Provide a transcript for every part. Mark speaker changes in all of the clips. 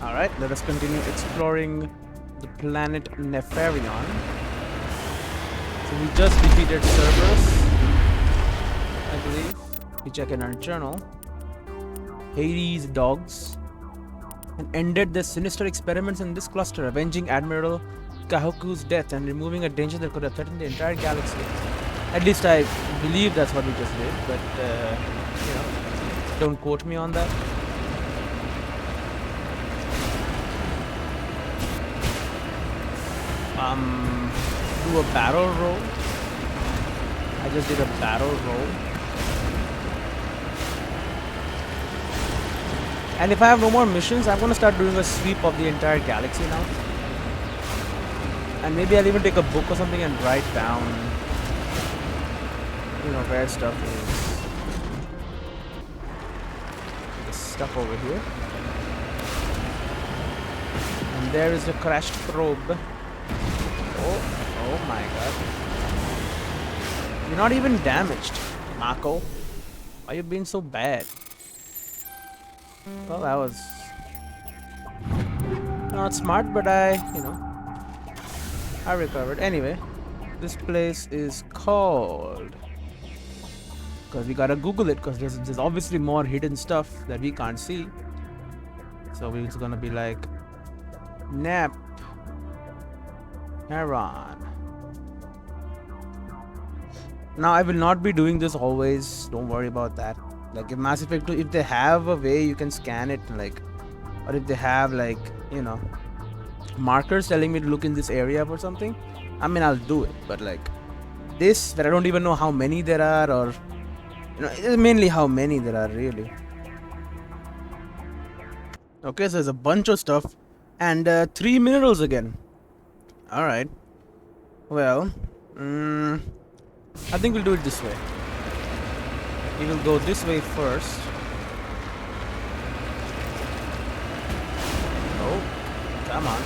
Speaker 1: Alright, let us continue exploring the planet Nefarion. So we just defeated Cerberus, I believe. We check in our journal. Hades' dogs. And ended the sinister experiments in this cluster, avenging Admiral Kahoku's death and removing a danger that could have threatened the entire galaxy. At least I believe that's what we just did, but, you know, don't quote me on that. Do a barrel roll. I just did a barrel roll. And if I have no more missions, I'm gonna start doing a sweep of the entire galaxy now. And maybe I'll even take a book or something and write down, you know, where stuff is. This stuff over here. And there is the crashed probe. Oh my god. You're not even damaged, Mako. Why are you being so bad? Well, that was not smart, but I recovered. Anyway, this place is called... Because we gotta Google it, because there's obviously more hidden stuff that we can't see. So it's gonna be like... Heron. Now I will not be doing this always, don't worry about that. Like if Mass Effect 2, if they have a way you can scan it, like, or if they have like, you know, markers telling me to look in this area or something, I mean I'll do it. But like this, that I don't even know how many there are, or you know, it's mainly how many there are really. Okay, so there's a bunch of stuff and 3 minerals again. Alright. Well, I think we'll do it this way. We will go this way first. Oh, come on.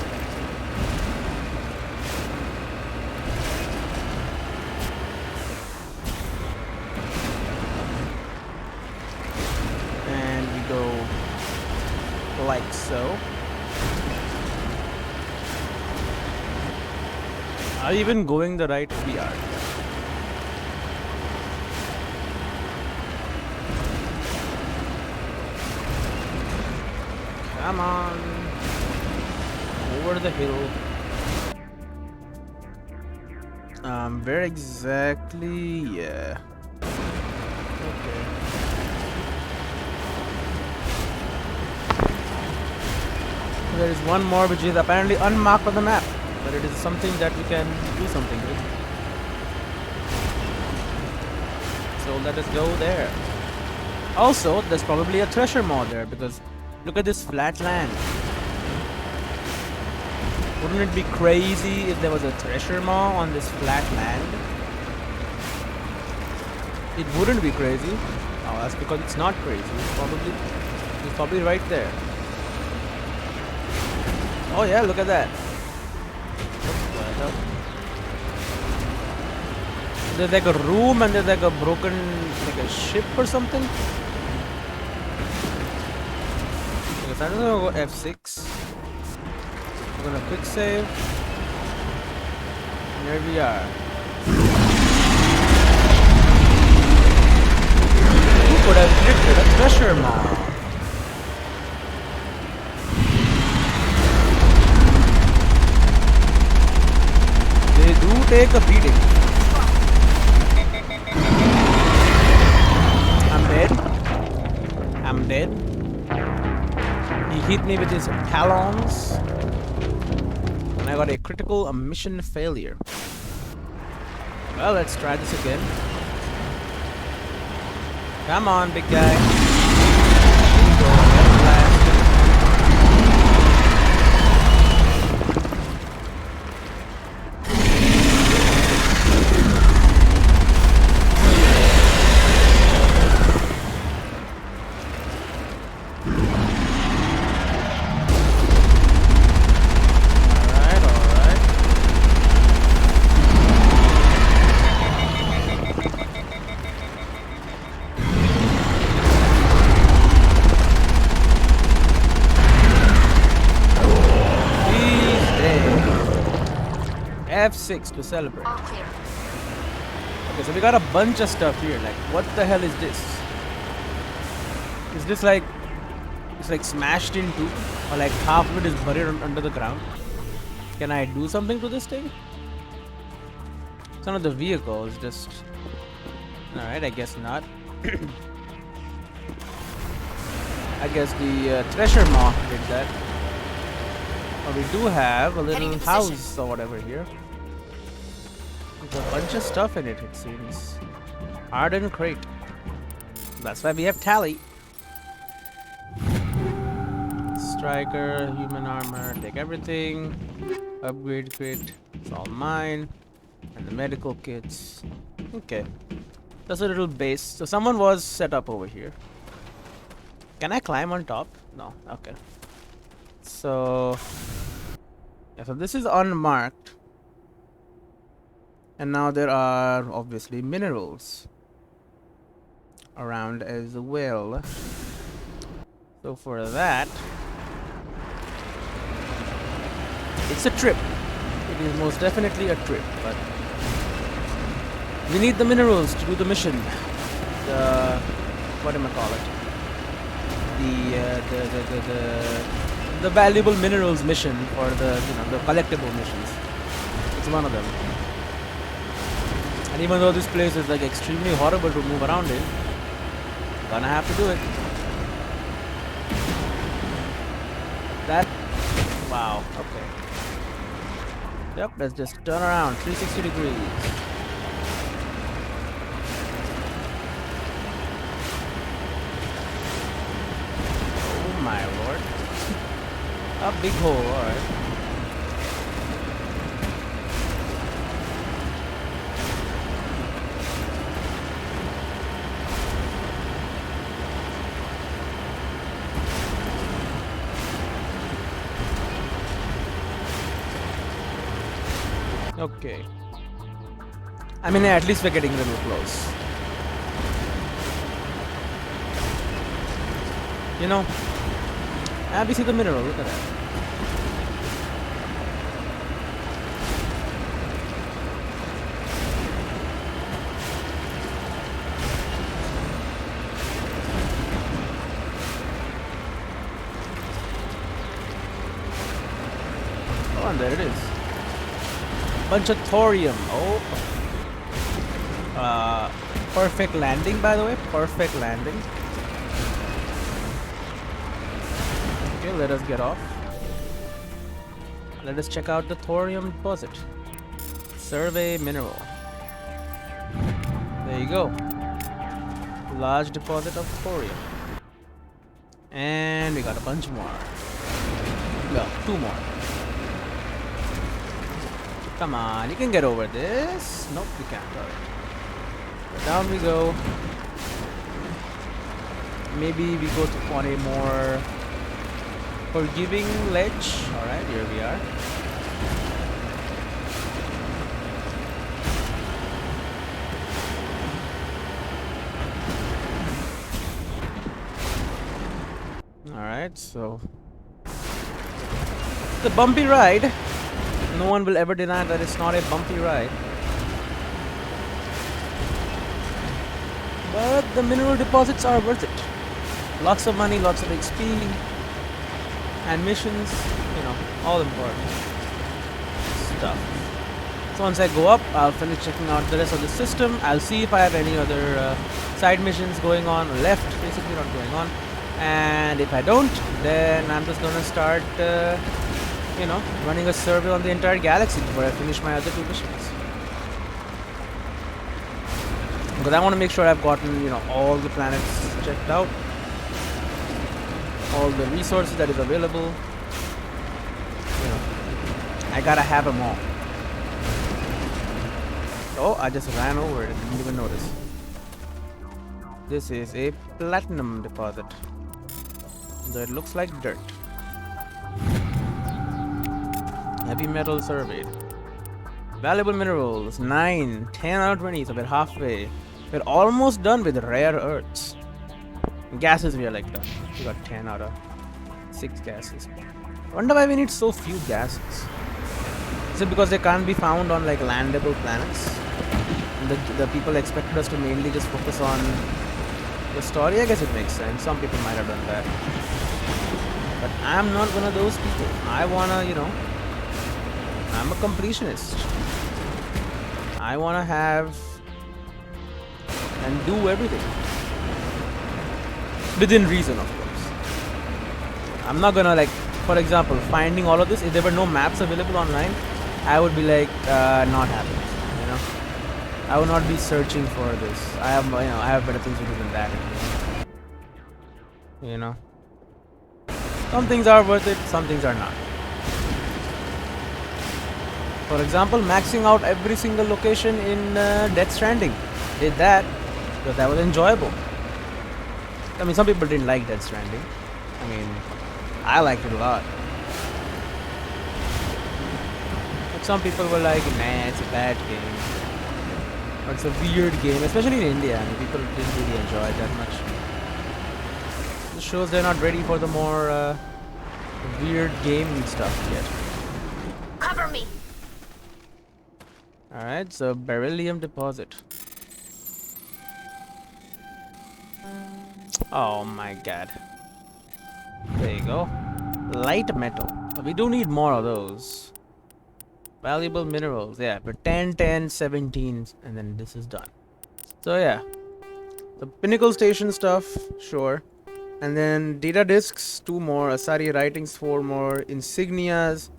Speaker 1: And we go like so. Are you even going the right way? We are. Come on. Over the hill. Where exactly? Yeah. Okay. There is one more which is apparently unmarked on the map, but it is something that we can do something with. So let us go there. Also, there's probably a treasure maw there because look at this flat land. Wouldn't it be crazy if there was a treasure maw on this flat land? It wouldn't be crazy. Oh, that's because it's not crazy. It's probably right there. Oh yeah, look at that. There's like a room and there's like a broken, like a ship or something. Okay, so I'm gonna go F6. We're gonna quick save. And there we are. Who could have predicted a treasure maw? They do take a beating. I'm dead. I'm dead. He hit me with his talons. And I got a critical mission failure. Well, let's try this again. Come on, big guy. F6 to celebrate.
Speaker 2: All clear.
Speaker 1: Okay, so we got a bunch of stuff here. Like, what the hell is this? Is this like, it's like smashed in two, or like half of it is buried under the ground? Can I do something to this thing? It's not the vehicle, it's just... Alright, I guess not. I guess the treasure moth did that. But we do have a little house or whatever here. There's a bunch of stuff in it, it seems. Hardened crate. That's why we have tally. Striker, human armor, take everything. Upgrade crate, it's all mine. And the medical kits. Okay. That's a little base. So someone was set up over here. Can I climb on top? No. Okay. So... yeah, so this is unmarked. And now there are obviously minerals around as well. So for that... it's a trip. It is most definitely a trip, but... we need the minerals to do the mission. The... what am I call it? The valuable minerals mission for the the collectible missions. It's one of them. And even though this place is like extremely horrible to move around in, gonna have to do it. That wow, okay. Yep, let's just turn around 360 degrees. My lord. A big hole, alright. Okay. I mean, at least we're getting a little close. You know, we see the mineral, look at that. Oh, and there it is. Bunch of thorium. Oh. Perfect landing, by the way. Perfect landing. Okay, let us get off. Let us check out the thorium deposit. Survey mineral. There you go. Large deposit of thorium. And we got a bunch more. No, 2 more. Come on, you can get over this. Nope, we can't. Alright. Down we go. Maybe we go on a more forgiving ledge. Alright, here we are. Alright, so it's a bumpy ride. No one will ever deny that it's not a bumpy ride. But the mineral deposits are worth it. Lots of money, lots of XP. And missions, all important stuff. So once I go up, I'll finish checking out the rest of the system. I'll see if I have any other side missions going on, left, basically not going on. And if I don't, then I'm just gonna start, running a survey on the entire galaxy before I finish my other 2 missions. Because I want to make sure I've gotten, all the planets checked out. All the resources that is available. I gotta have them all. Oh, I just ran over it. I didn't even notice. This is a platinum deposit. So it looks like dirt. Heavy metal surveyed. Valuable minerals, 9, 10 out of 20, so we're halfway. We're almost done with rare earths. Gases we are like done. We got 10 out of 6 gases. I wonder why we need so few gases. Is it because they can't be found on like landable planets? And the people expected us to mainly just focus on the story? I guess it makes sense. Some people might have done that. But I'm not one of those people. I wanna, you know, I'm a completionist. I wanna have and do everything. Within reason, of course. I'm not gonna like, for example, finding all of this, if there were no maps available online, I would be like, not happening, you know. I would not be searching for this. I have, I have better things to do than that. You know. Some things are worth it, some things are not. For example, maxing out every single location in Death Stranding. Did that because that was enjoyable. I mean, some people didn't like Death Stranding. I mean, I liked it a lot. But some people were like, nah, it's a bad game. Or it's a weird game, especially in India. I mean, people didn't really enjoy it that much. It shows they're not ready for the more weird gaming stuff yet.
Speaker 2: Cover me.
Speaker 1: Alright, so beryllium deposit. Oh my god. There you go. Light metal. We do need more of those. Valuable minerals. Yeah, but 10, 10, 17, and then this is done. So yeah. The pinnacle station stuff, sure. And then data discs, 2 more. Asari writings, 4 more. Insignias,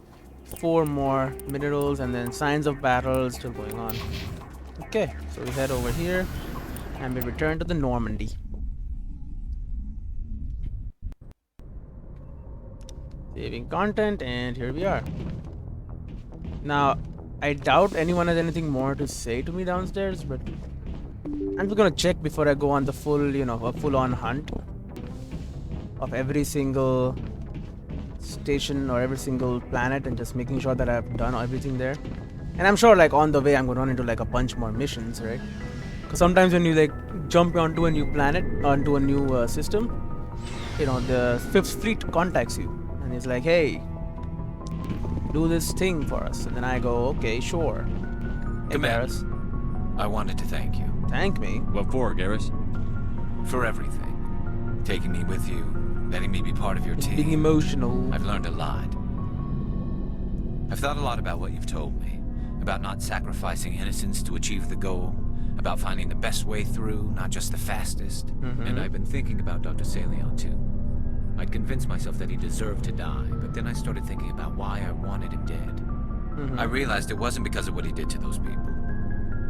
Speaker 1: 4 more. Minerals, and then signs of battle still going on. Okay, so we head over here. And we return to the Normandy. Saving content, and here we are. Now, I doubt anyone has anything more to say to me downstairs, but I'm just gonna check before I go on the full, you know, a full-on hunt of every single station or every single planet and just making sure that I've done everything there. And I'm sure, like, on the way I'm gonna run into like a bunch more missions, right? Because sometimes when you like jump onto a new planet, onto a new system, you know, the 5th Fleet contacts you. And it's like, hey, do this thing for us. And then I go, okay, sure. Hey, Garrus.
Speaker 3: I wanted to thank you.
Speaker 1: Thank me?
Speaker 4: What for, Garrus?
Speaker 3: For everything. Taking me with you, letting me be part of your team.
Speaker 1: Being emotional.
Speaker 3: I've learned a lot. I've thought a lot about what you've told me. About not sacrificing innocence to achieve the goal. About finding the best way through, not just the fastest. And I've been thinking about Dr. Salion, too. I'd convinced myself that he deserved to die, but then I started thinking about why I wanted him dead. I realized it wasn't because of what he did to those people.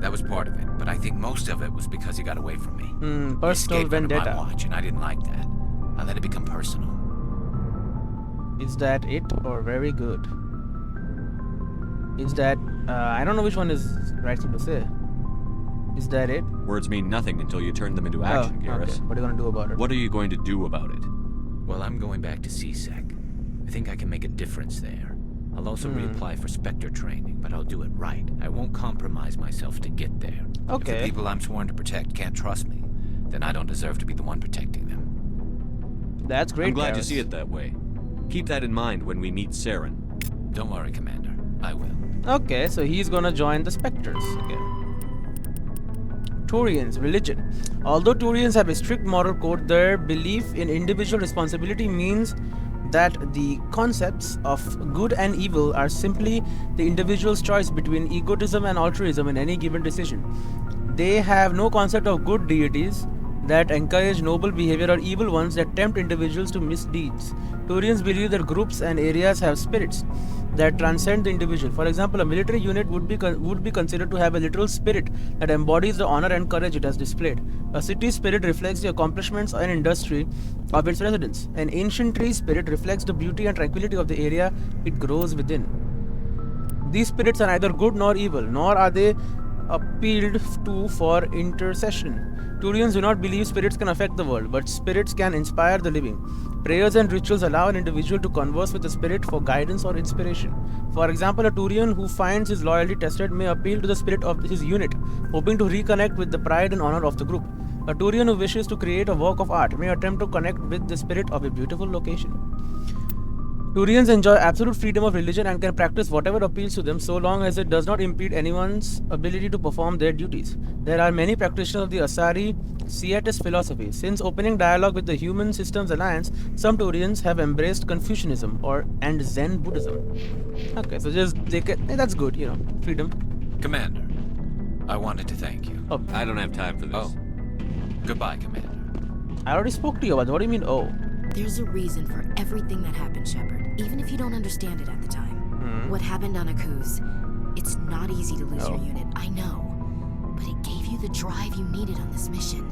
Speaker 3: That was part of it, but I think most of it was because he got away from me.
Speaker 1: Personal vendetta.
Speaker 3: My watch, and I didn't like that. I let it become personal.
Speaker 1: Is that it, or very good? Is that, I don't know which one is right thing to say. Is that it?
Speaker 4: Words mean nothing until you turn them into action, Garrus.
Speaker 1: Okay. What are you gonna do about it?
Speaker 4: What are you going to do about it?
Speaker 3: Well, I'm going back to CSEC. I think I can make a difference there. I'll also reapply for Spectre training, but I'll do it right. I won't compromise myself to get there.
Speaker 1: Okay.
Speaker 3: If the people I'm sworn to protect can't trust me, then I don't deserve to be the one protecting them.
Speaker 1: That's great,
Speaker 4: I'm glad
Speaker 1: Garrus.
Speaker 4: to see it that way. Keep that in mind when we meet Saren.
Speaker 3: Don't worry, Commander. I will.
Speaker 1: Okay, so he's gonna join the Spectres again. Turians, religion. Although Turians have a strict moral code, their belief in individual responsibility means that the concepts of good and evil are simply the individual's choice between egotism and altruism in any given decision. They have no concept of good deities that encourage noble behavior or evil ones that tempt individuals to misdeeds. Turians believe that groups and areas have spirits that transcend the individual. For example, a military unit would be considered to have a literal spirit that embodies the honor and courage it has displayed. A city's spirit reflects the accomplishments and industry of its residents. An ancient tree's spirit reflects the beauty and tranquility of the area it grows within. These spirits are neither good nor evil, nor are they appealed to for intercession. Turians do not believe spirits can affect the world, but spirits can inspire the living. Prayers and rituals allow an individual to converse with the spirit for guidance or inspiration. For example, a Turian who finds his loyalty tested may appeal to the spirit of his unit, hoping to reconnect with the pride and honor of the group. A Turian who wishes to create a work of art may attempt to connect with the spirit of a beautiful location. Turians enjoy absolute freedom of religion and can practice whatever appeals to them so long as it does not impede anyone's ability to perform their duties. There are many practitioners of the Asari Seatist philosophy. Since opening dialogue with the Human Systems Alliance, some Turians have embraced Confucianism and Zen Buddhism. Okay, so that's good, freedom.
Speaker 3: Commander, I wanted to thank you.
Speaker 1: Oh,
Speaker 4: I don't have time for this.
Speaker 3: Oh, goodbye, Commander.
Speaker 1: I already spoke to you about it. What do you mean, oh?
Speaker 2: There's a reason for everything that happened, Shepard, even if you don't understand it at the time. What happened on Akuz, it's not easy to lose your unit, I know. But it gave you the drive you needed on this mission.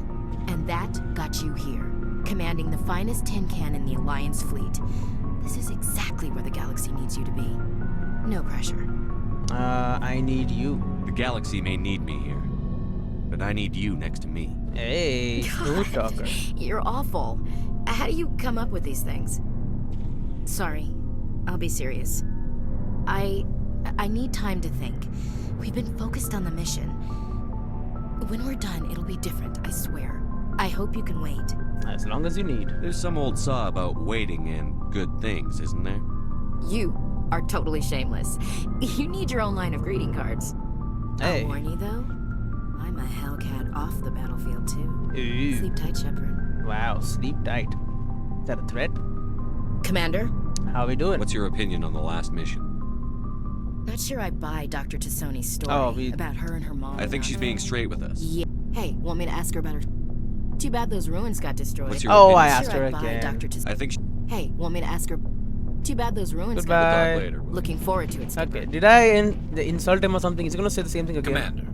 Speaker 2: And that got you here, commanding the finest tin can in the Alliance fleet. This is exactly where the galaxy needs you to be. No pressure.
Speaker 1: I need you.
Speaker 4: The galaxy may need me here, but I need you next to me.
Speaker 1: Hey, smooth talker.
Speaker 2: You're awful. How do you come up with these things? Sorry, I'll be serious. I need time to think. We've been focused on the mission. When we're done, it'll be different, I swear. I hope you can wait.
Speaker 1: As long as you need.
Speaker 4: There's some old saw about waiting and good things, isn't there?
Speaker 2: You are totally shameless. You need your own line of greeting cards.
Speaker 1: Hey.
Speaker 2: I'll warn you, though. I'm a Hellcat off the battlefield, too.
Speaker 1: Ooh.
Speaker 2: Sleep tight, Shepard.
Speaker 1: Wow, sleep tight. Is that a threat?
Speaker 2: Commander?
Speaker 1: How we doing?
Speaker 4: What's your opinion on the last mission?
Speaker 2: Not sure I buy Dr. Tassoni's story about her and her mom.
Speaker 4: I think she's being straight with us.
Speaker 2: Yeah. Hey, want me to ask her about her... Too bad those ruins got destroyed.
Speaker 4: What's your
Speaker 1: Oh,
Speaker 4: opinion?
Speaker 1: I asked
Speaker 2: Sure
Speaker 1: her
Speaker 2: I'd buy
Speaker 1: again.
Speaker 2: Dr.
Speaker 4: I think
Speaker 2: Hey, want me to ask her... Too bad those ruins
Speaker 1: Goodbye.
Speaker 2: got...
Speaker 4: we'll talk later.
Speaker 2: Looking forward to it.
Speaker 1: Okay, did I insult him or something? He's gonna say the same thing again.
Speaker 3: Commander,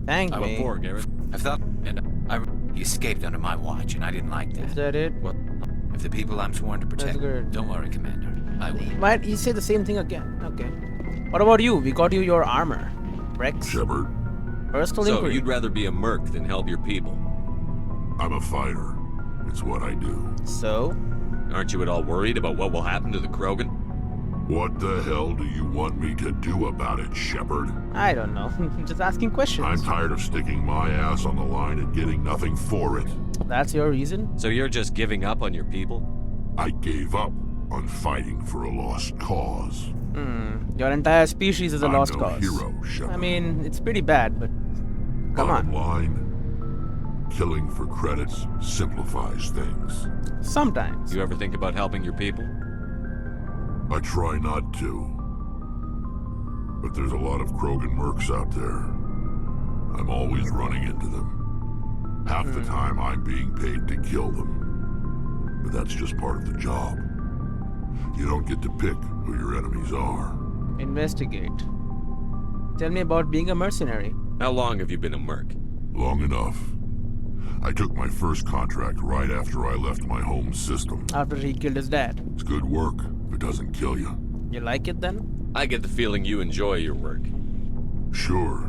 Speaker 1: Thank
Speaker 3: I
Speaker 1: me.
Speaker 3: will Garrett. I thought, he escaped under my watch, and I didn't like
Speaker 1: Is
Speaker 3: that.
Speaker 1: that it?
Speaker 3: Well, if the people I'm sworn to protect,
Speaker 1: good.
Speaker 3: don't worry, Commander. I will.
Speaker 1: Might he say the same thing again? Okay. What about you? We got you your armor. Rex?
Speaker 5: Shepard,
Speaker 1: Personal
Speaker 4: So,
Speaker 1: inquiry.
Speaker 4: you'd rather be a merc than help your people.
Speaker 5: I'm a fighter. It's what I do.
Speaker 1: So?
Speaker 4: Aren't you at all worried about what will happen to the Krogan?
Speaker 5: What the hell do you want me to do about it, Shepard?
Speaker 1: I don't know. Just asking questions.
Speaker 5: I'm tired of sticking my ass on the line and getting nothing for it.
Speaker 1: That's your reason?
Speaker 4: So you're just giving up on your people?
Speaker 5: I gave up on fighting for a lost cause.
Speaker 1: Your entire species is a
Speaker 5: I'm
Speaker 1: lost
Speaker 5: no
Speaker 1: cause.
Speaker 5: hero, Shepard.
Speaker 1: I mean, it's pretty bad, but come
Speaker 5: Bottom
Speaker 1: on.
Speaker 5: line, killing for credits simplifies things.
Speaker 1: Sometimes.
Speaker 4: You ever think about helping your people?
Speaker 5: I try not to. But there's a lot of Krogan mercs out there. I'm always running into them. Half the time I'm being paid to kill them. But that's just part of the job. You don't get to pick who your enemies are.
Speaker 1: Investigate. Tell me about being a mercenary.
Speaker 4: How long have you been a merc?
Speaker 5: Long enough. I took my first contract right after I left my home system.
Speaker 1: After he killed his dad.
Speaker 5: It's good work if it doesn't kill you.
Speaker 1: You like it then?
Speaker 4: I get the feeling you enjoy your work.
Speaker 5: Sure.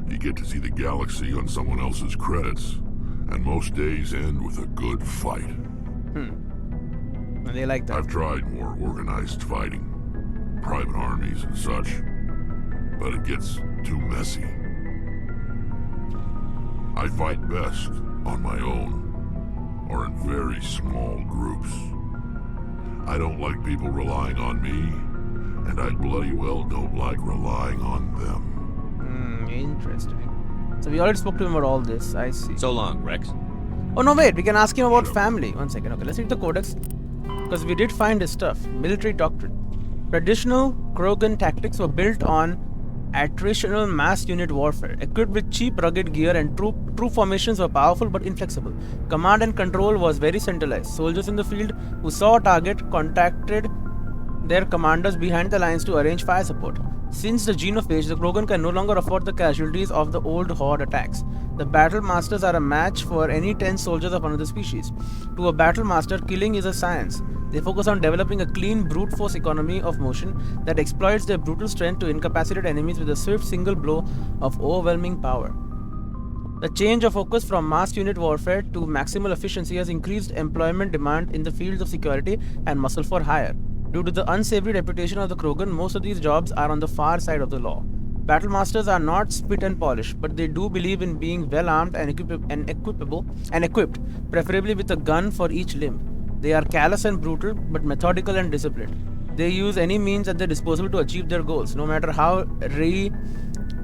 Speaker 5: You get to see the galaxy on someone else's credits, and most days end with a good fight.
Speaker 1: And they like that.
Speaker 5: I've tried more organized fighting, private armies and such, but it gets too messy. I fight best on my own, or in very small groups. I don't like people relying on me, and I bloody well don't like relying on them.
Speaker 1: Interesting. So we already spoke to him about all this. I see.
Speaker 4: So long, Rex.
Speaker 1: Oh no, wait. We can ask him about family. 1 second. Okay, let's read the codex. Because we did find his stuff. Military doctrine. Traditional Krogan tactics were built on attritional mass unit warfare. Equipped with cheap rugged gear and troop formations were powerful but inflexible. Command and control was very centralized. Soldiers in the field who saw a target contacted their commanders behind the lines to arrange fire support. Since the genophage, the Krogan can no longer afford the casualties of the old horde attacks. The battle masters are a match for any 10 soldiers of another species. To a battle master, killing is a science. They focus on developing a clean brute force economy of motion that exploits their brutal strength to incapacitate enemies with a swift single blow of overwhelming power. The change of focus from mass unit warfare to maximal efficiency has increased employment demand in the fields of security and muscle for hire. Due to the unsavory reputation of the Krogan, most of these jobs are on the far side of the law. Battle masters are not spit and polish, but they do believe in being well armed and equipped, preferably with a gun for each limb. They are callous and brutal, but methodical and disciplined. They use any means at their disposal to achieve their goals, no matter how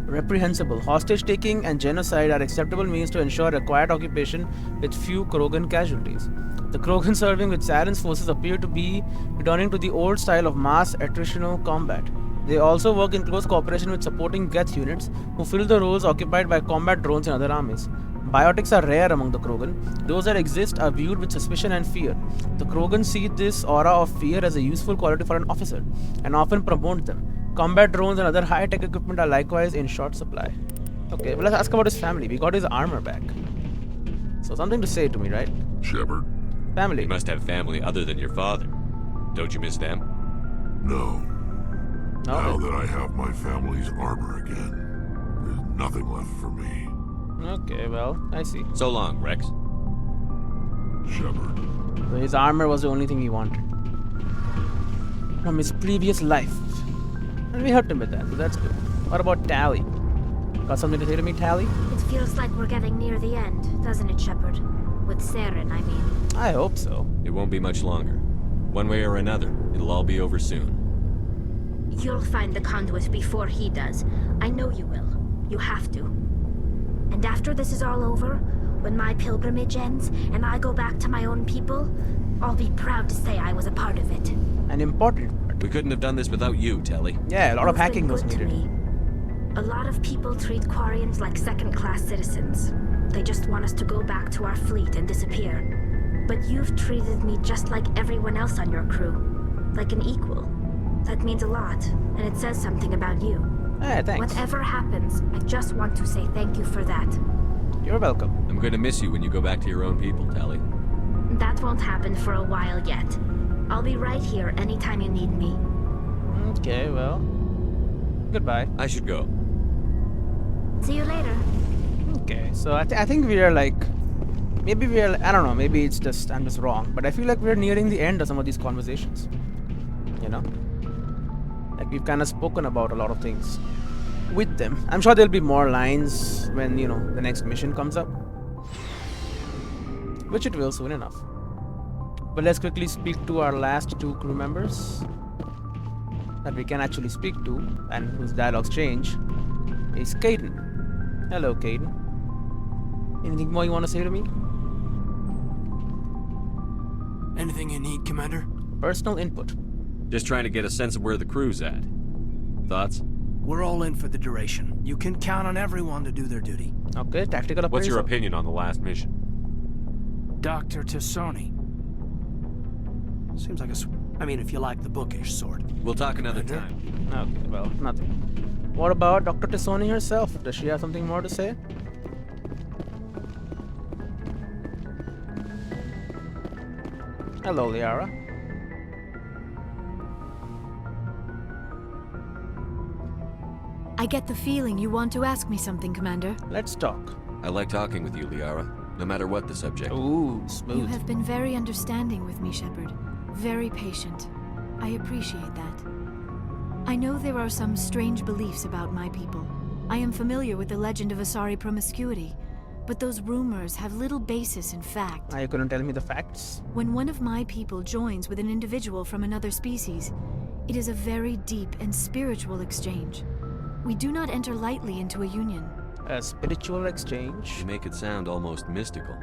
Speaker 1: reprehensible. Hostage-taking and genocide are acceptable means to ensure a quiet occupation with few Krogan casualties. The Krogan serving with Saren's forces appear to be returning to the old style of mass attritional combat. They also work in close cooperation with supporting Geth units, who fill the roles occupied by combat drones in other armies. Biotics are rare among the Krogan. Those that exist are viewed with suspicion and fear. The Krogan see this aura of fear as a useful quality for an officer, and often promote them. Combat drones and other high-tech equipment are likewise in short supply. Okay, well, let's ask about his family. We got his armor back. So something to say to me, right?
Speaker 5: Shepard?
Speaker 1: Family.
Speaker 4: You must have family other than your father. Don't you miss them?
Speaker 5: No.
Speaker 1: No.
Speaker 5: Now that I have my family's armor again, there's nothing left for me.
Speaker 1: Okay, well, I see.
Speaker 4: So long, Rex.
Speaker 5: Shepard.
Speaker 1: So his armor was the only thing he wanted from his previous life. And we helped him with that, so that's good. What about Tally? Got something to say to me, Tally?
Speaker 6: It feels like we're getting near the end, doesn't it, Shepard? With Saren, I mean.
Speaker 1: I hope so.
Speaker 4: It won't be much longer. One way or another, it'll all be over soon.
Speaker 6: You'll find the conduit before he does. I know you will. You have to. And after this is all over, when my pilgrimage ends and I go back to my own people, I'll be proud to say I was a part of it.
Speaker 1: An important part.
Speaker 4: We couldn't have done this without you, Telly.
Speaker 1: Yeah, a lot of
Speaker 6: You've
Speaker 1: hacking
Speaker 6: been
Speaker 1: was
Speaker 6: good to
Speaker 1: needed.
Speaker 6: me. A lot of people treat Quarians like second-class citizens. They just want us to go back to our fleet and disappear. But you've treated me just like everyone else on your crew. Like an equal. That means a lot, and it says something about you.
Speaker 1: Hey, thanks.
Speaker 6: Whatever happens, I just want to say thank you for that.
Speaker 1: You're welcome.
Speaker 4: I'm going to miss you when you go back to your own people, Telly.
Speaker 6: That won't happen for a while yet. I'll be right here anytime you need me.
Speaker 1: Okay, well. Goodbye.
Speaker 4: I should go.
Speaker 6: See you later.
Speaker 1: Okay, so I think we are like... Maybe we are... I don't know, maybe it's just... I'm just wrong. But I feel like we're nearing the end of some of these conversations. You know? Like we've kind of spoken about a lot of things with them. I'm sure there'll be more lines when, you know, the next mission comes up. Which it will soon enough. But let's quickly speak to our last two crew members that we can actually speak to and whose dialogues change. Is Caden. Hello, Caden. Anything more you want to say to me?
Speaker 7: Anything you need, Commander?
Speaker 1: Personal input.
Speaker 4: Just trying to get a sense of where the crew's at. Thoughts?
Speaker 7: We're all in for the duration. You can count on everyone to do their duty.
Speaker 1: Okay, tactical appraisal.
Speaker 4: What's your opinion on the last mission?
Speaker 7: Dr. Tassoni. Seems like I mean, if you like the bookish sort.
Speaker 4: We'll talk another
Speaker 7: Commander?
Speaker 4: time.
Speaker 1: Okay, well, nothing. What about Dr. Tassoni herself? Does she have something more to say? Hello, Liara.
Speaker 2: I get the feeling you want to ask me something, Commander.
Speaker 1: Let's talk.
Speaker 4: I like talking with you, Liara, no matter what the subject.
Speaker 1: Ooh,
Speaker 2: You
Speaker 1: smooth.
Speaker 2: have been very understanding with me, Shepard. Very patient. I appreciate that. I know there are some strange beliefs about my people. I am familiar with the legend of Asari promiscuity, but those rumors have little basis in fact.
Speaker 1: You couldn't tell me the facts?
Speaker 2: When one of my people joins with an individual from another species, it is a very deep and spiritual exchange. We do not enter lightly into a union.
Speaker 1: A spiritual exchange?
Speaker 4: You make it sound almost mystical.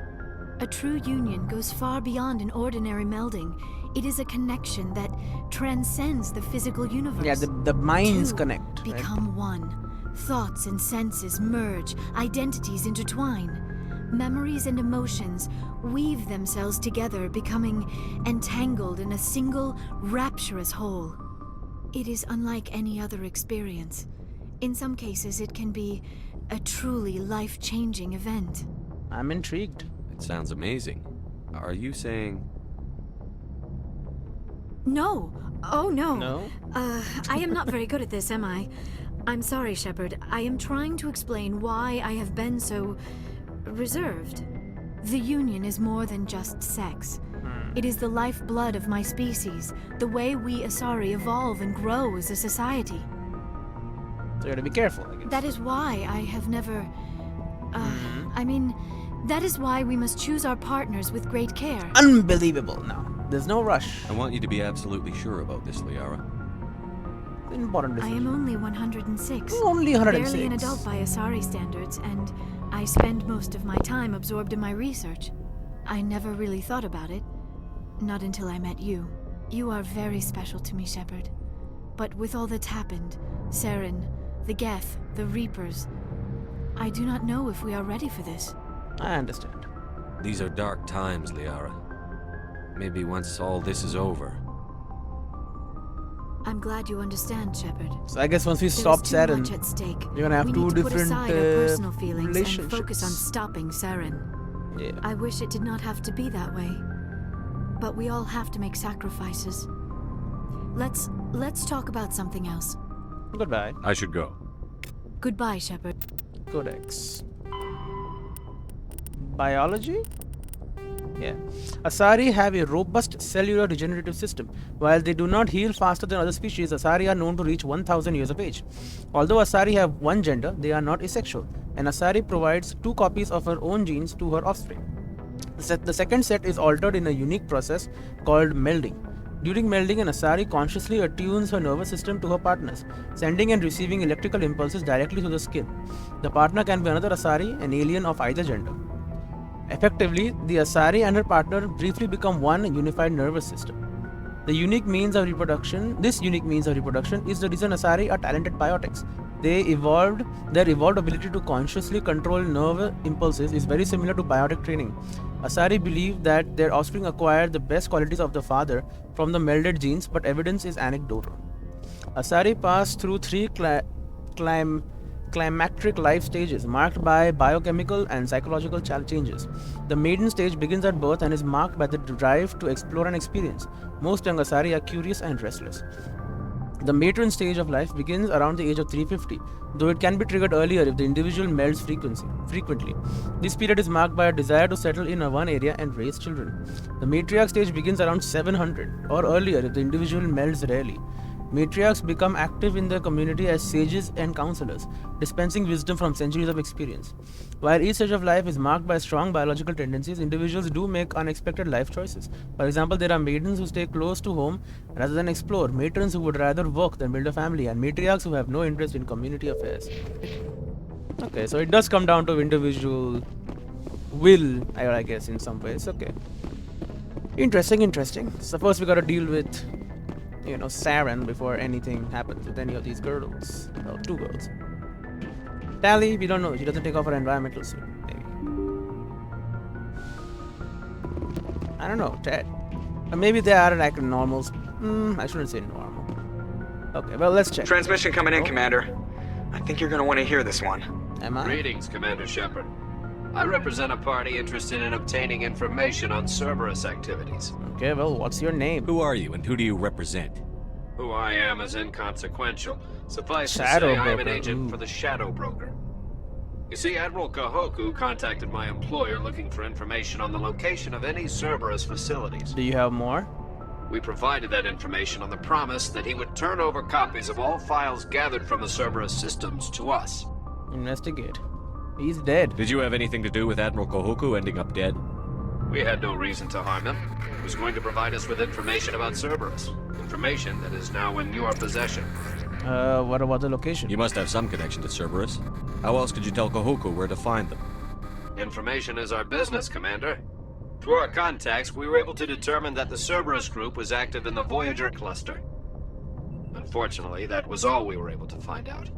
Speaker 2: A true union goes far beyond an ordinary melding. It is a connection that transcends the physical universe.
Speaker 1: Yeah, the minds
Speaker 2: Two
Speaker 1: connect. Right?
Speaker 2: become one. Thoughts and senses merge, identities intertwine. Memories and emotions weave themselves together, becoming entangled in a single, rapturous whole. It is unlike any other experience. In some cases, it can be a truly life-changing event.
Speaker 1: I'm intrigued.
Speaker 4: It sounds amazing. Are you saying...
Speaker 2: No! Oh, no!
Speaker 1: No?
Speaker 2: I am not very good at this, am I? I'm sorry, Shepard. I am trying to explain why I have been so... reserved. The Union is more than just sex. It is the lifeblood of my species, the way we Asari evolve and grow as a society.
Speaker 1: So you gotta be careful, I guess.
Speaker 2: That is why I have never... I mean, that is why we must choose our partners with great care.
Speaker 1: Unbelievable now. There's no rush.
Speaker 4: I want you to be absolutely sure about this, Liara.
Speaker 1: Important
Speaker 8: I
Speaker 1: decision.
Speaker 8: am only 106.
Speaker 1: Only 106.
Speaker 8: Barely an adult by Asari standards, and I spend most of my time absorbed in my research. I never really thought about it. Not until I met you. You are very special to me, Shepard. But with all that's happened, Saren, the Geth, the Reapers, I do not know if we are ready for this.
Speaker 1: I understand.
Speaker 4: These are dark times, Liara. Maybe once all this is over.
Speaker 8: I'm glad you understand, Shepard.
Speaker 1: So I guess once we
Speaker 8: There
Speaker 1: stop
Speaker 8: is too
Speaker 1: Saren,
Speaker 8: much at stake.
Speaker 1: you're gonna have
Speaker 8: We
Speaker 1: two
Speaker 8: need to put
Speaker 1: different
Speaker 8: aside our personal feelings and
Speaker 1: relationships.
Speaker 8: focus on stopping Saren.
Speaker 1: Yeah.
Speaker 8: I wish it did not have to be that way. But we all have to make sacrifices. Let's talk about something else.
Speaker 1: Goodbye.
Speaker 4: I should go.
Speaker 8: Goodbye, Shepard.
Speaker 1: Codex. Biology? Yeah. Asari have a robust cellular regenerative system. While they do not heal faster than other species, Asari are known to reach 1,000 years of age. Although Asari have one gender, they are not asexual. And Asari provides 2 copies of her own genes to her offspring. The second set is altered in a unique process called melding. During melding, an Asari consciously attunes her nervous system to her partner's, sending and receiving electrical impulses directly to the skin. The partner can be another Asari, an alien of either gender. Effectively, the Asari and her partner briefly become one unified nervous system. This unique means of reproduction is the reason Asari are talented biotics. Their evolved ability to consciously control nerve impulses is very similar to biotic training. Asari believe that their offspring acquired the best qualities of the father from the melded genes, but evidence is anecdotal. Asari pass through 3 climacteric life stages marked by biochemical and psychological changes. The maiden stage begins at birth and is marked by the drive to explore and experience. Most young Asari are curious and restless. The matron stage of life begins around the age of 350, though it can be triggered earlier if the individual melds frequently. This period is marked by a desire to settle in one area and raise children. The matriarch stage begins around 700 or earlier if the individual melds rarely. Matriarchs become active in their community as sages and counselors, dispensing wisdom from centuries of experience. While each stage of life is marked by strong biological tendencies, individuals do make unexpected life choices. For example, there are maidens who stay close to home rather than explore, matrons who would rather work than build a family, and matriarchs who have no interest in community affairs. Okay, so it does come down to individual will, I guess, in some ways. Okay. Interesting. So first we gotta deal with Saren before anything happens with any of these girls. Well, 2 girls. Tally, we don't know. She doesn't take off her environmental suit. Maybe. I don't know. Or maybe they are like normals. I shouldn't say normal. Okay, well, let's check.
Speaker 9: Transmission coming in, Commander. I think you're gonna want to hear this one.
Speaker 1: Am I?
Speaker 10: Greetings, Commander Shepard. I represent a party interested in obtaining information on Cerberus activities.
Speaker 1: Okay, well, what's your name?
Speaker 4: Who are you and who do you represent?
Speaker 10: Who I am is inconsequential. Suffice to
Speaker 1: Shadow
Speaker 10: say, I am an
Speaker 1: Broker.
Speaker 10: agent for the Shadow Broker. You see, Admiral Kahoku contacted my employer looking for information on the location of any Cerberus facilities.
Speaker 1: Do you have more?
Speaker 10: We provided that information on the promise that he would turn over copies of all files gathered from the Cerberus systems to us.
Speaker 1: Investigate. He's dead.
Speaker 4: Did you have anything to do with Admiral Kahoku ending up dead?
Speaker 10: We had no reason to harm him. He was going to provide us with information about Cerberus. Information that is now in your possession.
Speaker 1: What about the location?
Speaker 4: You must have some connection to Cerberus. How else could you tell Kahoku where to find them?
Speaker 10: Information is our business, Commander. Through our contacts, we were able to determine that the Cerberus group was active in the Voyager cluster. Unfortunately, that was all we were able to find out.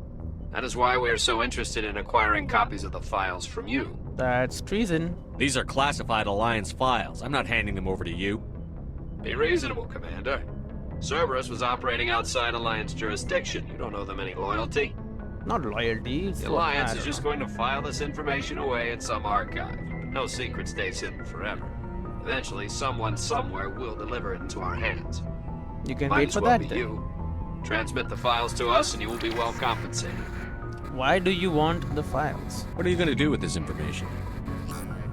Speaker 10: That is why we are so interested in acquiring copies of the files from you.
Speaker 1: That's treason.
Speaker 4: These are classified Alliance files. I'm not handing them over to you.
Speaker 10: Be reasonable, Commander. Cerberus was operating outside Alliance jurisdiction. You don't owe them any loyalty.
Speaker 1: Not loyalty.
Speaker 10: The Alliance is just going to file this information away in some archive. No secret stays hidden forever. Eventually, someone somewhere will deliver it into our hands.
Speaker 1: You can
Speaker 10: Might
Speaker 1: wait
Speaker 10: as
Speaker 1: for
Speaker 10: well
Speaker 1: that
Speaker 10: be
Speaker 1: then.
Speaker 10: you. Transmit the files to us and you will be well compensated.
Speaker 1: Why do you want the files?
Speaker 4: What are you going to do with this information?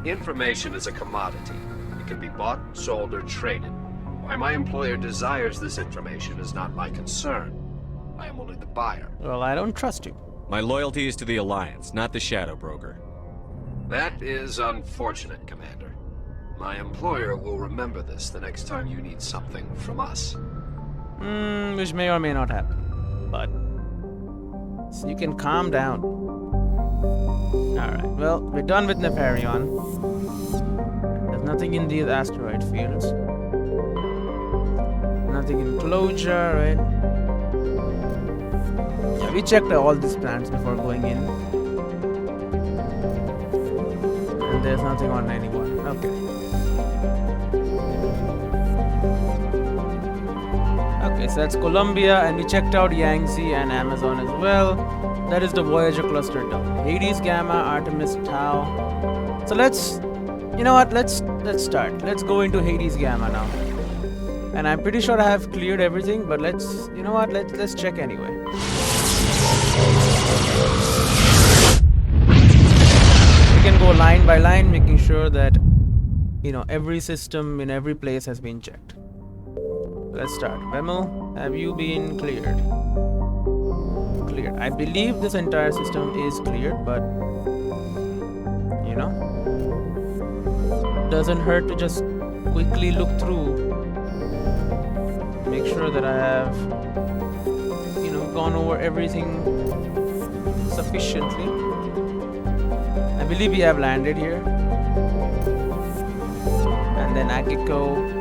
Speaker 10: Information is a commodity. It can be bought, sold, or traded. Why my employer desires this information is not my concern. I am only the buyer.
Speaker 1: Well, I don't trust you.
Speaker 4: My loyalty is to the Alliance, not the Shadow Broker.
Speaker 10: That is unfortunate, Commander. My employer will remember this the next time you need something from us.
Speaker 1: Which may or may not happen. But so you can calm down. Alright, well, we're done with Nefarion. There's nothing in these asteroid fields. Nothing in closure, right? Yeah, we checked all these plants before going in. And there's nothing on anyone. Okay. Okay, so that's Colombia, and we checked out Yangtze and Amazon as well. That is the Voyager cluster done. Hades, Gamma, Artemis, Tau. So let's, you know what? Let's start. Let's go into Hades, Gamma now. And I'm pretty sure I have cleared everything, but let's, you know what? Let's check anyway. We can go line by line, making sure that, you know, every system in every place has been checked. Let's start. Vemel, have you been cleared? Cleared. I believe this entire system is cleared, but you know, doesn't hurt to just quickly look through, make sure that I have, you know, gone over everything sufficiently. I believe we have landed here, and then Akiko.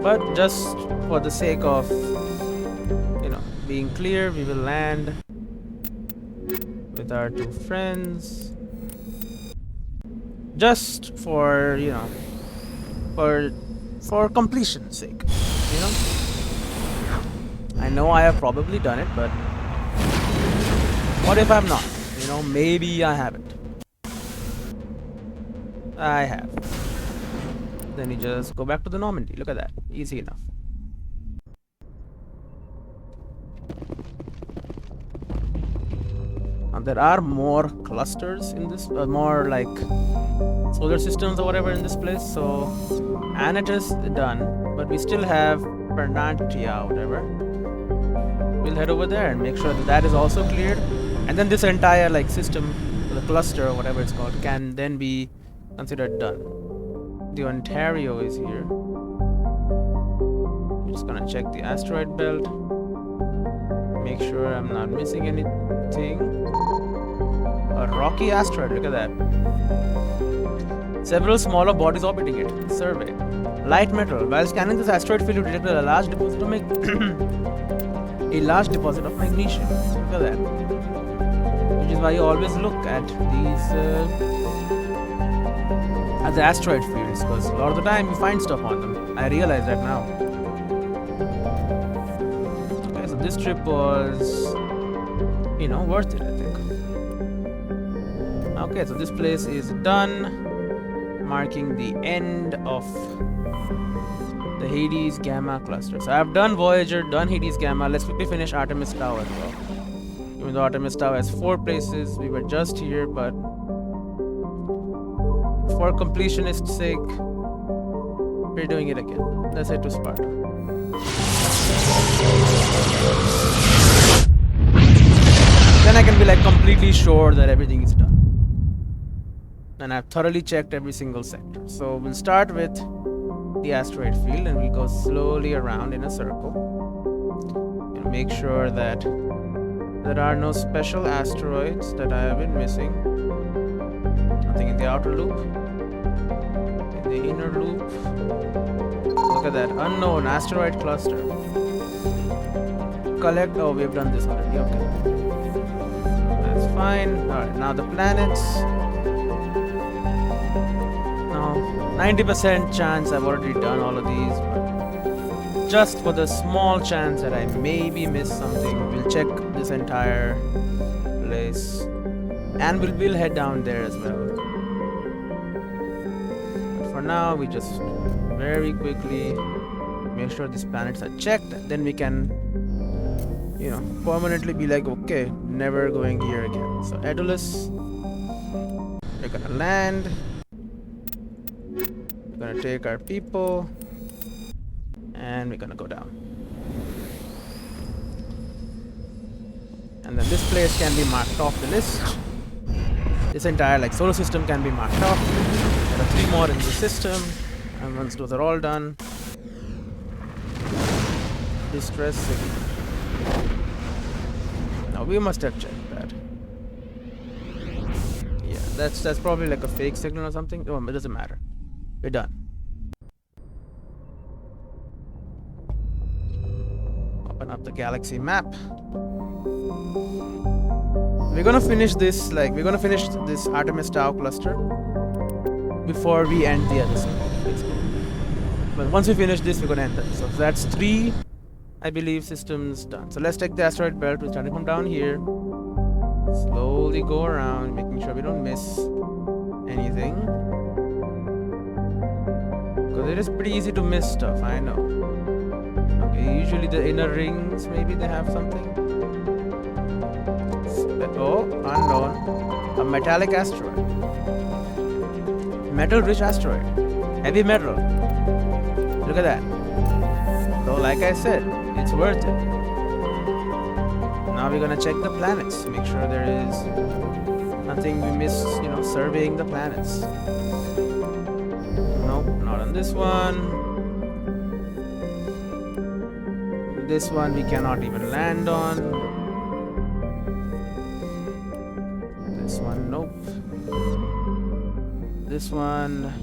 Speaker 1: But just for the sake of, you know, being clear, we will land with our two friends. Just for, you know, for completion's sake, you know. I know I have probably done it, but what if I'm not? You know, maybe I haven't. I have. Then you just go back to the Normandy. Look at that. Easy enough. Now there are more clusters in this, more like solar systems or whatever in this place. So Anatus done, but we still have Pernatia, whatever. We'll head over there and make sure that that is also cleared. And then this entire like system, the cluster or whatever it's called, can then be considered done. The Ontario is here. I'm just gonna check the asteroid belt. Make sure I'm not missing anything. A rocky asteroid, look at that. Several smaller bodies orbiting it. Survey. Light metal. While scanning this asteroid field, you detected a large deposit of magnesium. Look at that. Which is why you always look at these at the asteroid fields, because a lot of the time you find stuff on them. I realize that now. Okay, so this trip was, you know, worth it, I think. Okay, so this place is done, marking the end of the Hades Gamma cluster. So I've done Voyager, done Hades Gamma. Let's quickly finish Artemis Tau as well. Even though Artemis Tau has 4 places, we were just here, but for completionist's sake, we're doing it again. Let's head to Sparta. Then I can be like completely sure that everything is done. And I've thoroughly checked every single sector. So we'll start with the asteroid field and we'll go slowly around in a circle. And make sure that there are no special asteroids that I have been missing. Nothing in the outer loop. In the inner loop. Look at that. Unknown asteroid cluster. Collect. Oh, we've done this already. Okay. That's fine. Alright, now the planets. Now, 90% chance I've already done all of these. But just for the small chance that I maybe missed something, we'll check this entire place. And we'll head down there as well. For now, we just very quickly make sure these planets are checked, and then we can, you know, permanently be like, okay, never going here again. So Edulus, we're gonna land. We're gonna take our people, and we're gonna go down. And then this place can be marked off the list. This entire like solar system can be marked off. There are 3 more in the system, and once those are all done, distress signal. Now we must have checked that. Yeah, that's probably like a fake signal or something. Oh, it doesn't matter. We're done. Open up the galaxy map. We're gonna finish this, Artemis Tau cluster before we end the episode, basically. But once we finish this, we're gonna end it. So that's 3, I believe, systems done. So let's take the asteroid belt. We're starting from down here. Slowly go around, making sure we don't miss anything. Because it is pretty easy to miss stuff, I know. Okay, usually the inner rings, maybe they have something. Oh, unknown. A metallic asteroid. Metal-rich asteroid. Heavy metal. Look at that. So, like I said, it's worth it. Now we're gonna check the planets. Make sure there is nothing we missed, surveying the planets. Nope, not on this one. This one we cannot even land on. This one, nope. This one,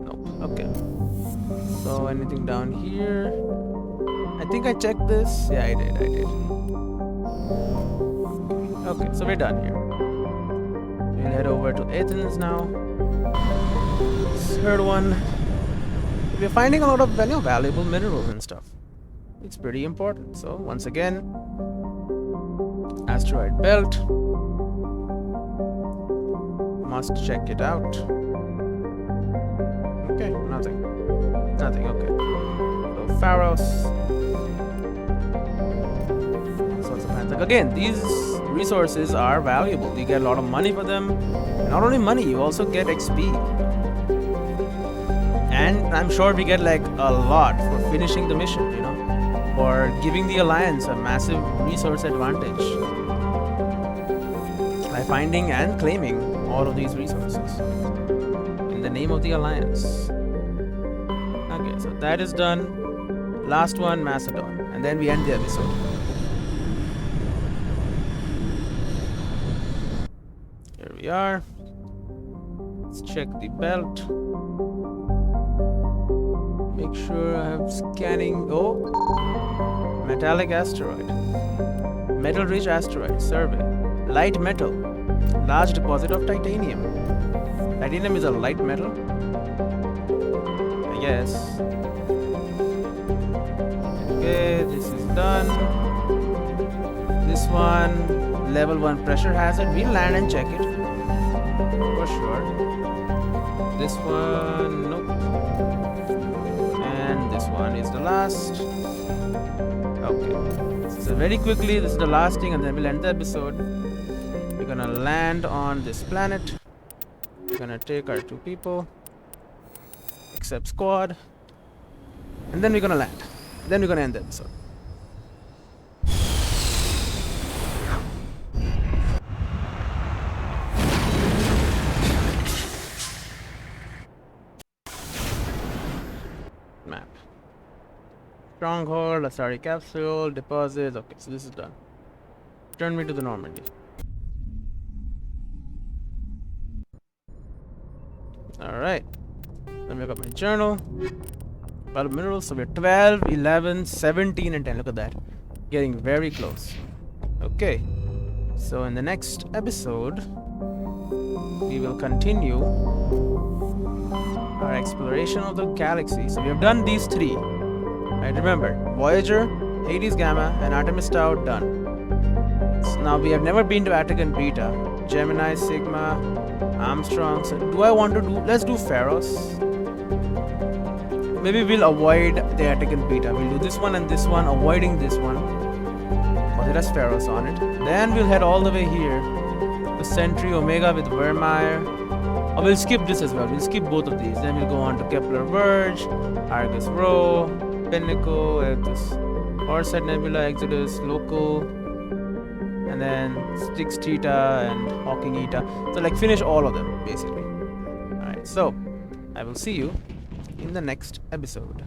Speaker 1: nope. Okay. So anything down here? I think I checked this. Yeah, I did. Okay, so we're done here. We'll head over to Athens now. Third one. We're finding a lot of valuable minerals and stuff. It's pretty important. So once again, asteroid belt. Must check it out. Okay, nothing. Okay. So Pharos. All sorts of plants. Like again, these resources are valuable. You get a lot of money for them. And not only money, you also get XP. And I'm sure we get like a lot for finishing the mission, or giving the Alliance a massive resource advantage by finding and claiming all of these resources in the name of the Alliance. Okay, so that is done. Last one, Macedon, and then we end the episode. Here we are. Let's check the belt. Make sure I have scanning. Oh, metallic asteroid, metal-rich asteroid survey. Light metal. Large deposit of titanium. Titanium is a light metal, I guess. Okay, this is done. This one, level 1 pressure hazard. We'll land and check it for sure. This one, nope. And this one is the last. Okay, so very quickly, this is the last thing, and then we'll end the episode. We're gonna land on this planet. We're gonna take our 2 people, accept squad, and then we're gonna land. Then we're gonna end the episode. Map. Stronghold, Asari capsule, deposits. Okay, so this is done. Turn me to the Normandy. Alright. Let me look up my journal. 12 minerals. So we're 12, 11, 17, and 10. Look at that. Getting very close. Okay. So in the next episode, we will continue our exploration of the galaxy. So we have done these 3. Right, remember, Voyager, Hades Gamma, and Artemis Tau done. So now we have never been to Attican Beta, Gemini, Sigma, Armstrong. So do I want to do? Let's do Pharos. Maybe we'll avoid the Attican Beta. We'll do this one and this one, avoiding this one. Because it has Pharos on it. Then we'll head all the way here to Centauri Omega with Vermeer. Or we'll skip this as well. We'll skip both of these. Then we'll go on to Kepler Verge, Argus Rho, Pinnacle, Horsehead Nebula, Exodus, Local. and then Styx Theta and Hawking Eta. So like finish all of them basically. Alright, so I will see you in the next episode.